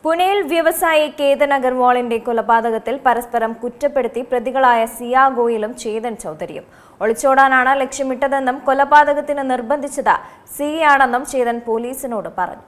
പുണയിൽ വ്യവസായി കേതൻ അഗർവാളിന്റെ കൊലപാതകത്തിൽ പരസ്പരം കുറ്റപ്പെടുത്തി പ്രതികളായ സിയ ഗോയലും ചേതൻ ചൗധരിയും ഒളിച്ചോടാനാണ് ലക്ഷ്യമിട്ടതെന്നും കൊലപാതകത്തിന് നിർബന്ധിച്ചത് സിയാണെന്നും ചേതൻ പോലീസിനോട് പറഞ്ഞു.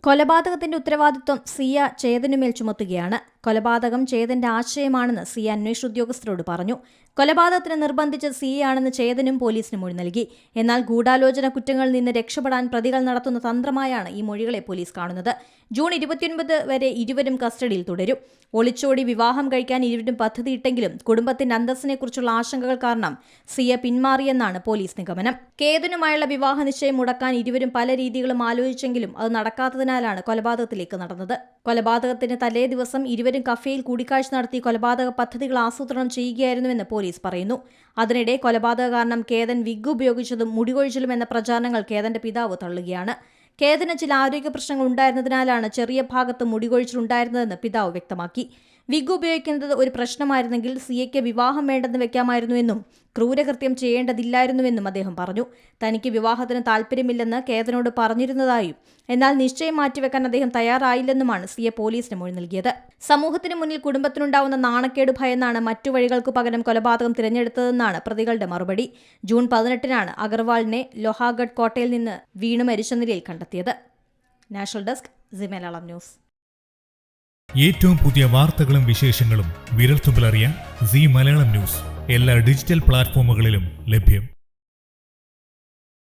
കൊലപാതകത്തിന്റെ ഉത്തരവാദിത്വം സിയ ചേതനുമേൽ ചുമത്തുകയാണ്. കൊലപാതകം ചേതന്റെ ആശയമാണെന്ന് സിയ അന്വേഷണ ഉദ്യോഗസ്ഥരോട് പറഞ്ഞു. കൊലപാതകത്തിന് നിർബന്ധിച്ച സിയാണെന്ന് ചേതനും പോലീസിന് മൊഴി നൽകി. എന്നാൽ ഗൂഢാലോചന കുറ്റങ്ങളിൽ നിന്ന് രക്ഷപ്പെടാൻ പ്രതികൾ നടത്തുന്ന തന്ത്രമായാണ് ഈ മൊഴികളെ പോലീസ് കാണുന്നത്. ജൂൺ 29 വരെ ഇരുവരും കസ്റ്റഡിയിൽ തുടരും. ഒളിച്ചോടി വിവാഹം കഴിക്കാൻ ഇരുവരും പദ്ധതിയിട്ടെങ്കിലും കുടുംബത്തിന്റെ അന്തസ്സിനെക്കുറിച്ചുള്ള ആശങ്കകൾ കാരണം സിയ പിന്മാറിയെന്നാണ് പോലീസ് നിഗമനം. കേതനുമായുള്ള വിവാഹ നിശ്ചയം മുടക്കാൻ ഇരുവരും പല രീതികളും ആലോചിച്ചെങ്കിലും അത് നടക്കാത്തതിനാലാണ് കൊലപാതകത്തിലേക്ക് നടന്നത്. കൊലപാതകത്തിന് തലേ ദിവസം ഇരുവരും കഫേയിൽ കൂടിക്കാഴ്ച നടത്തി കൊലപാതക പദ്ധതികൾ ആസൂത്രണം ചെയ്യുകയായിരുന്നുവെന്ന് പോലീസ് പറയുന്നു. അതിനിടെ കൊലപാതക കാരണം കേതൻ വിഗ് ഉപയോഗിച്ചതും മുടികൊഴിച്ചിലും എന്ന പ്രചാരണങ്ങൾ കേതന്റെ പിതാവ് തള്ളുകയാണ്. കേതന് ചില ആരോഗ്യ പ്രശ്നങ്ങൾ ഉണ്ടായിരുന്നതിനാലാണ് ചെറിയ ഭാഗത്ത് മുടികൊഴിച്ചിലുണ്ടായിരുന്നതെന്ന് പിതാവ് വ്യക്തമാക്കി. വിഗ് ഉപയോഗിക്കുന്നത് ഒരു പ്രശ്നമായിരുന്നെങ്കിൽ സിയയ്ക്ക് വിവാഹം വേണ്ടെന്ന് വെക്കാമായിരുന്നുവെന്നും ക്രൂരകൃത്യം ചെയ്യേണ്ടതില്ലായിരുന്നുവെന്നും അദ്ദേഹം പറഞ്ഞു. തനിക്ക് വിവാഹത്തിന് താല്പര്യമില്ലെന്ന് കേതനോട് പറഞ്ഞിരുന്നതായും എന്നാൽ നിശ്ചയം മാറ്റിവെക്കാൻ അദ്ദേഹം തയ്യാറായില്ലെന്നുമാണ് സിയ പോലീസിന് മൊഴി നൽകിയത്. സമൂഹത്തിന് മുന്നിൽ കുടുംബത്തിനുണ്ടാവുന്ന നാണക്കേട് ഭയന്നാണ് മറ്റു വഴികൾക്കു പകരം കൊലപാതകം തിരഞ്ഞെടുത്തതെന്നാണ് പ്രതികളുടെ മറുപടി. ജൂൺ 18 അഗർവാളിനെ ലോഹാഗഡ് കോട്ടയിൽ നിന്ന് വീണു മരിച്ച നിലയിൽ കണ്ടെത്തിയത്. National desk C Malayalam news. ഏറ്റവും പുതിയ വാർത്തകളും വിശേഷങ്ങളും വിരൽത്തുമ്പിലറിയാൻ സി മലയാളം ന്യൂസ് എല്ലാ ഡിജിറ്റൽ പ്ലാറ്റ്ഫോമുകളിലും ലഭ്യം.